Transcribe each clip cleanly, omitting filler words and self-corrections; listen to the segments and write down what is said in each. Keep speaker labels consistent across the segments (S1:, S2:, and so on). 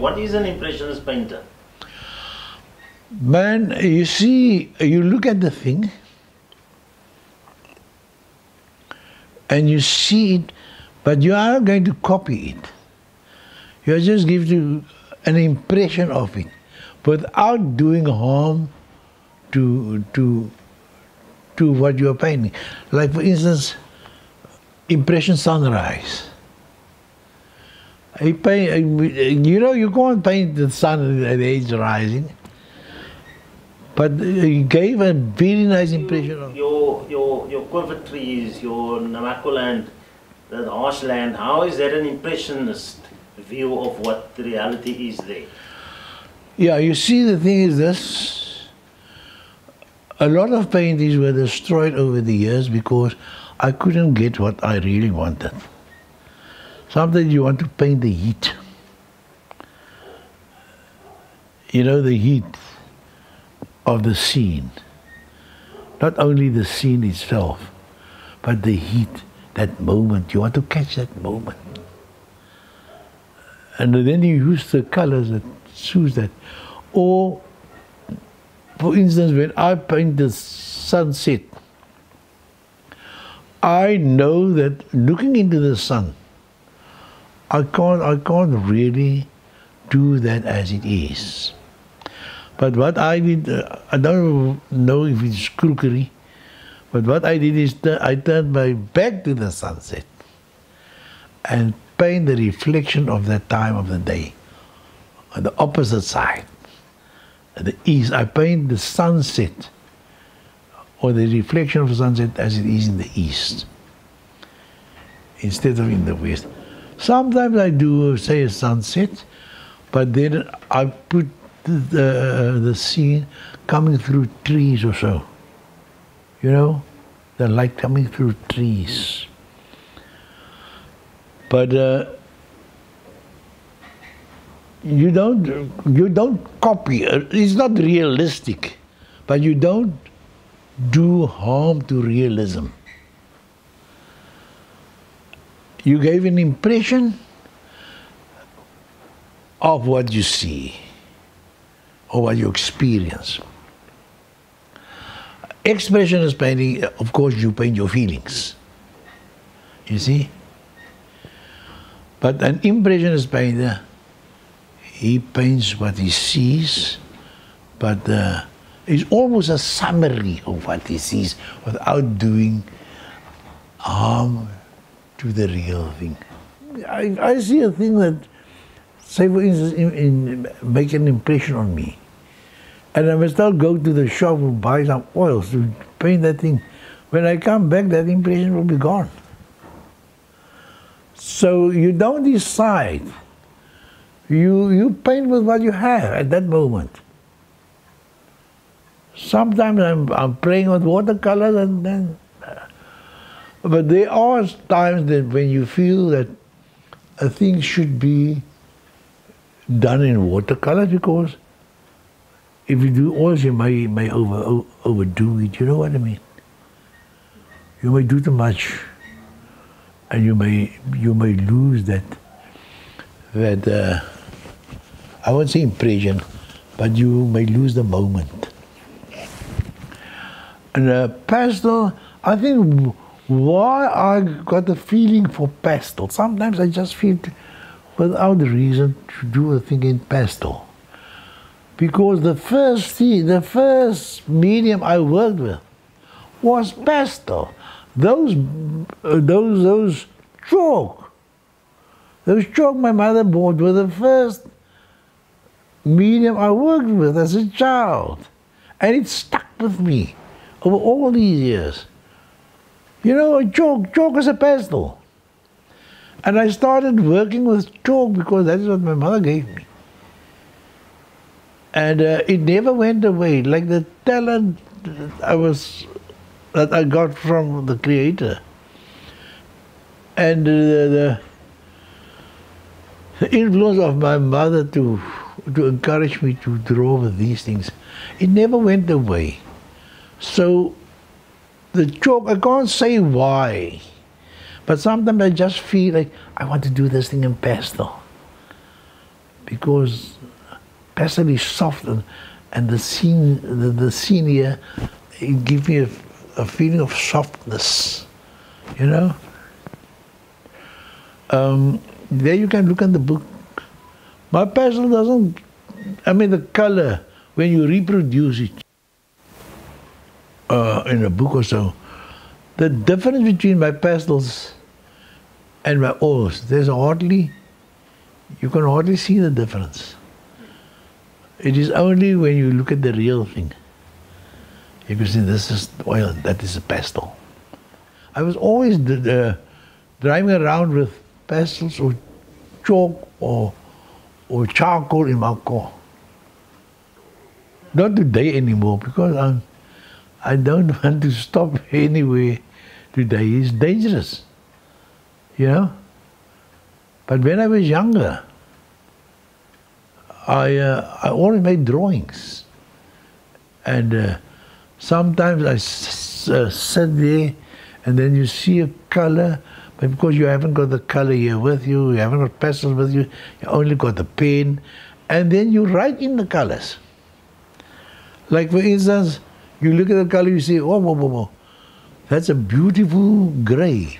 S1: What is an Impressionist painter?
S2: Man, you see, you look at the thing and you see it, but you are not going to copy it. You are just give you an impression of it without doing harm to what you are painting. Like, for instance, Impression sunrise. You know, you can't paint the sun at age rising, but he gave a very nice impression of
S1: your quiver trees, your Namakoland, the harsh land. How is that an Impressionist view of what the reality is there?
S2: Yeah, you see, the thing is this: a lot of paintings were destroyed over the years because I couldn't get what I really wanted. Sometimes you want to paint the heat. You know, the heat of the scene. Not only the scene itself, but the heat, that moment. You want to catch that moment. And then you use the colors that suits that. Or, for instance, when I paint the sunset, I know that looking into the sun, I can't really do that as it is. But what I did, I don't know if it's crookery, but what I did is I turned my back to the sunset and paint the reflection of that time of the day on the opposite side, at the east. I paint the sunset or the reflection of the sunset as it is in the east instead of in the west. Sometimes I do, say, a sunset, but then I put the scene coming through trees or so. You know, the light coming through trees. But you don't copy. It's not realistic, but you don't do harm to realism. You gave an impression of what you see or what you experience. Expressionist painting, of course, you paint your feelings. You see? But an Impressionist painter, he paints what he sees, but it's almost a summary of what he sees without doing harm to the real thing. I see a thing that, say for instance, make an impression on me. And I must now go to the shop and buy some oils to paint that thing. When I come back, that impression will be gone. So you don't decide. You paint with what you have at that moment. Sometimes I'm playing with watercolors and then... but there are times that when you feel that a thing should be done in watercolor, because if you do oils, you may overdo it. You know what I mean? You may do too much, and you may lose that I won't say impression, but you may lose the moment. And pastel, I think why I got a feeling for pastel. Sometimes I just feel without reason to do a thing in pastel. Because the first medium I worked with was pastel. Those chalk. Those chalk my mother bought were the first medium I worked with as a child. And it stuck with me over all these years. You know, chalk is a pastel. And I started working with chalk because that is what my mother gave me. And it never went away, like the talent that I got from the Creator. And the influence of my mother to encourage me to draw with these things, it never went away. So the chalk, I can't say why, but sometimes I just feel like I want to do this thing in pastel. because pastel is soft and the scene here, it gives me a feeling of softness, you know. There you can look at the book. My pastel doesn't, I mean the color, when you reproduce it in a book or so, the difference between my pastels and my oils, you can hardly see the difference. It is only when you look at the real thing, you can see this is oil, that is a pastel. I was always driving around with pastels or chalk or charcoal in my car. Not today anymore, because I don't want to stop anywhere today. It's dangerous, you know. But when I was younger, I always made drawings, and sometimes I sit there, and then you see a color, but because you haven't got the color here with you, you haven't got pastels with you, you only got the pen, and then you write in the colors. Like for instance, you look at the color, you say, oh, whoa, whoa, whoa, that's a beautiful gray,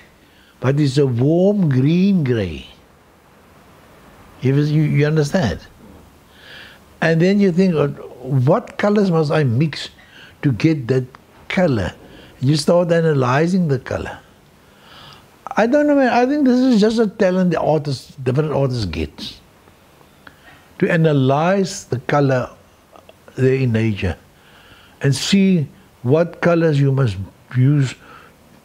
S2: but it's a warm green gray. You understand? And then you think, what colors must I mix to get that color? You start analyzing the color. I don't know, man, I think this is just a talent different artists get. To analyze the color there in nature and see what colors you must use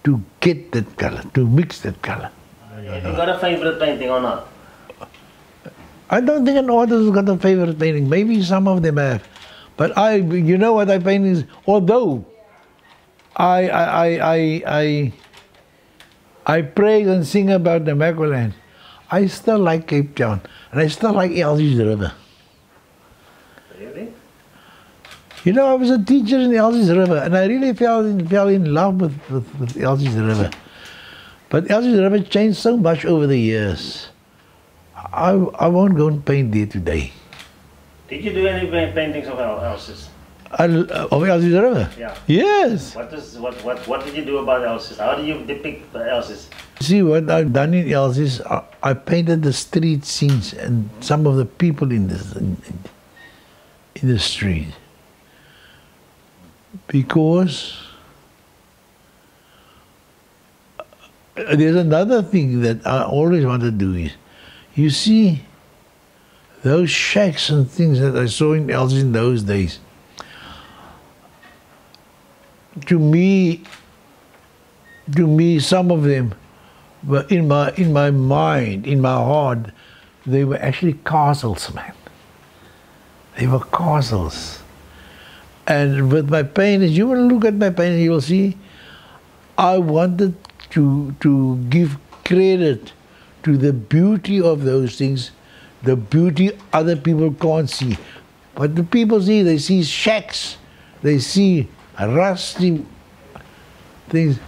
S2: to get that color, to mix that color.
S1: Have you got a favorite painting or not?
S2: I don't think an artist has got a favorite painting. Maybe some of them have. But you know what I paint is, although I praise and sing about the Namaqualand, I still like Cape Town. And I still like Elsie's River.
S1: Really?
S2: You know, I was a teacher in Elsie's River, and I really fell in love with Elsie's River. But Elsie's River changed so much over the years. I won't go and paint there today.
S1: Did you do any paintings of Elsie's?
S2: Of Elsie's River?
S1: Yeah.
S2: Yes.
S1: What did you do about Elsie's? How do you depict Elsie's?
S2: See, what I've done in Elsie's, I painted the street scenes and some of the people in the street. Because there's another thing that I always want to do is, you see, those shacks and things that I saw in Elsie's in those days, to me, some of them were in my mind, in my heart, they were actually castles, man. They were castles. And with my paintings, you will look at my paintings, you will see, I wanted to give credit to the beauty of those things, the beauty other people can't see. But the people see, they see shacks, they see rusty things,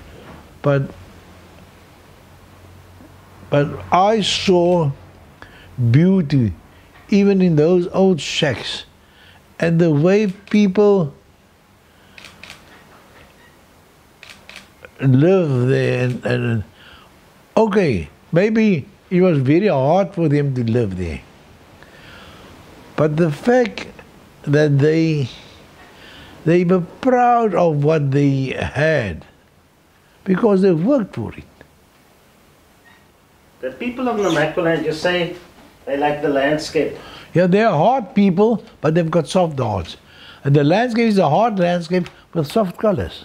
S2: but I saw beauty even in those old shacks, and the way people live there, and okay, maybe it was very hard for them to live there, but the fact that they were proud of what they had because they worked for it.
S1: The people of Namaqualand, you say they like the landscape.
S2: Yeah, they are hard people, but they've got soft hearts. And the landscape is a hard landscape with soft colors.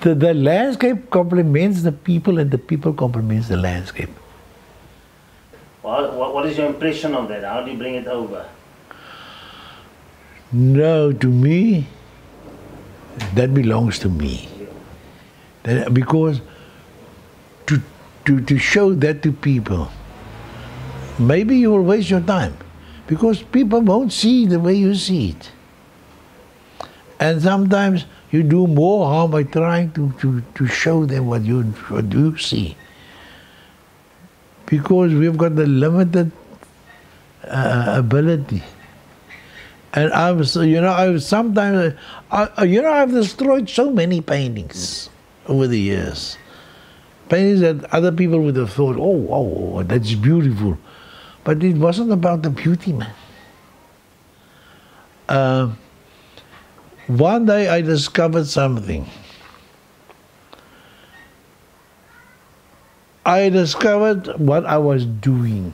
S2: The landscape complements the people, and the people complements the landscape.
S1: Well, what is your impression of that? How do you bring it over?
S2: No, to me, that belongs to me. Because to show that to people, maybe you will waste your time, because people won't see the way you see it. And sometimes you do more harm by trying to show them what you see. Because we've got the limited ability. And I was, sometimes, I've destroyed so many paintings over the years. Paintings that other people would have thought, oh, wow, that's beautiful. But it wasn't about the beauty, man. One day I discovered something. I discovered what I was doing.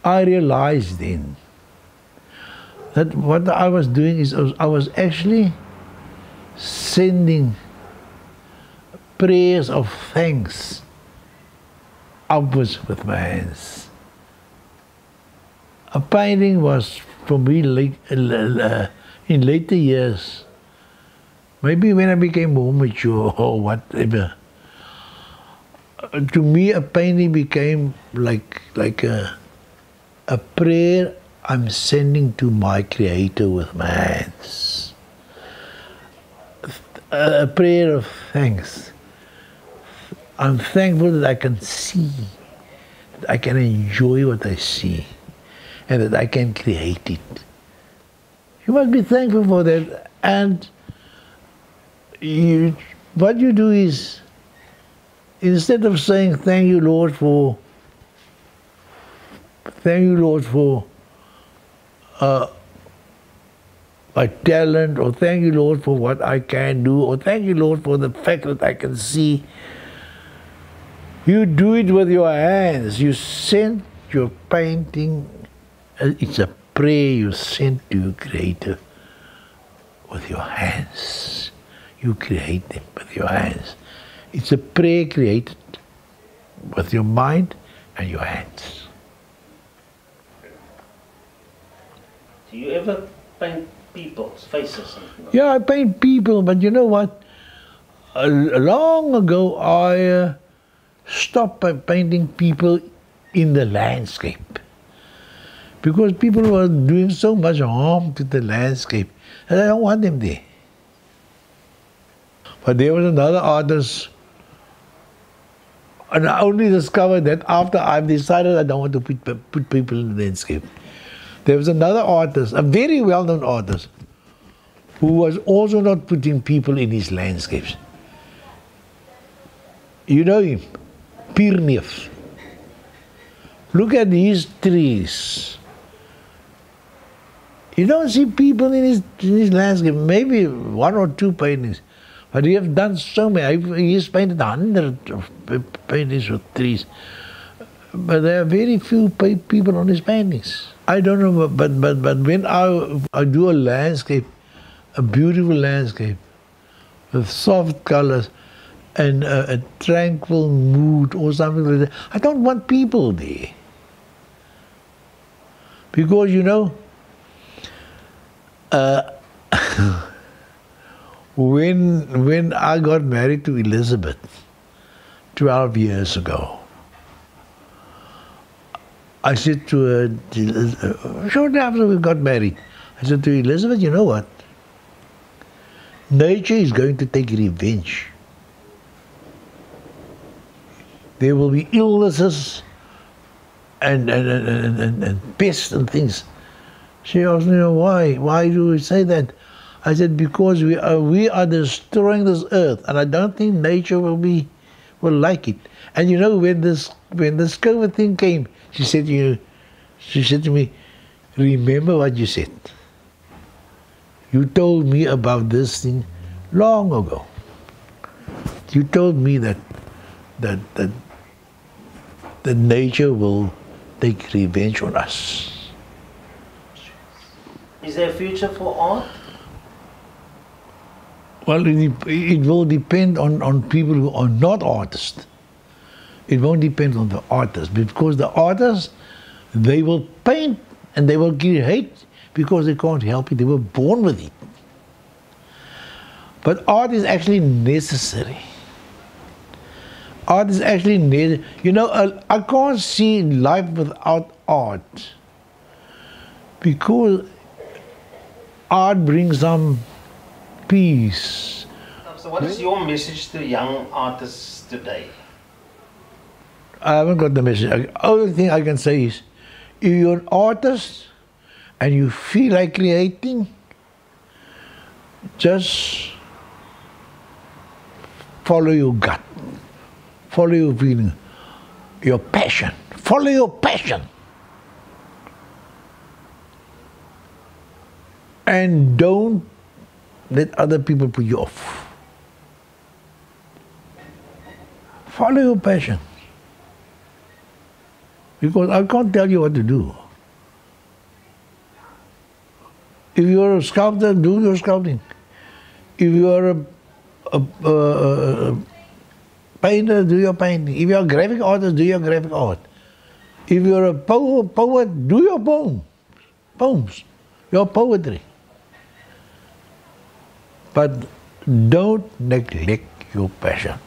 S2: I realized then that what I was doing is I was actually sending prayers of thanks upwards with my hands. A painting was, for me, in later years, maybe when I became more mature or whatever, to me a painting became like a prayer I'm sending to my Creator with my hands. A prayer of thanks. I'm thankful that I can see, that I can enjoy what I see, and that I can create it. You must be thankful for that. And what you do is, instead of saying, thank you, Lord, for my talent, or thank you, Lord, for what I can do, or thank you, Lord, for the fact that I can see, you do it with your hands. You send your painting, it's a prayer you send to your Creator with your hands. You create them with your hands. It's a prayer created with your mind and your hands.
S1: Do you ever paint people's faces?
S2: Yeah, I paint people, but you know what? Long ago, I stopped painting people in the landscape, because people were doing so much harm to the landscape, and I don't want them there. But there was another artist, and I only discovered that after I've decided I don't want to put people in the landscape. There was another artist, a very well-known artist, who was also not putting people in his landscapes. You know him, Pierneef. Look at his trees. You don't see people in his landscape, maybe one or two paintings. But he has done so many. He has painted hundreds of paintings with trees. But there are very few people on his paintings. I don't know, but when I do a landscape, a beautiful landscape, with soft colors and a tranquil mood or something like that, I don't want people there. Because, you know, when I got married to Elizabeth 12 years ago, I said to her, shortly after we got married, I said to Elizabeth, you know what? Nature is going to take revenge. There will be illnesses and pests and things. She asked me, why? Why do we say that? I said, because we are destroying this earth, and I don't think nature will like it. And you know, when this COVID thing came, she said to me, remember what you said. You told me about this thing long ago. You told me that nature will take revenge on us.
S1: Is there a future for art?
S2: Well, it will depend on people who are not artists. It won't depend on the artists, because the artists, they will paint and they will create because they can't help it. They were born with it. But art is actually necessary. Art is actually necessary. You know, I can't see life without art, because art brings some peace.
S1: So what is your message to young artists today?
S2: I haven't got the message. The only thing I can say is, If you're an artist and you feel like creating, just follow your gut, follow your feeling, your passion. Follow your passion. And don't let other people put you off. Follow your passion. Because I can't tell you what to do. If you're a sculptor, do your sculpting. If you're a painter, do your painting. If you're a graphic artist, do your graphic art. If you're a poet, do your poems, your poetry. But don't neglect your passion.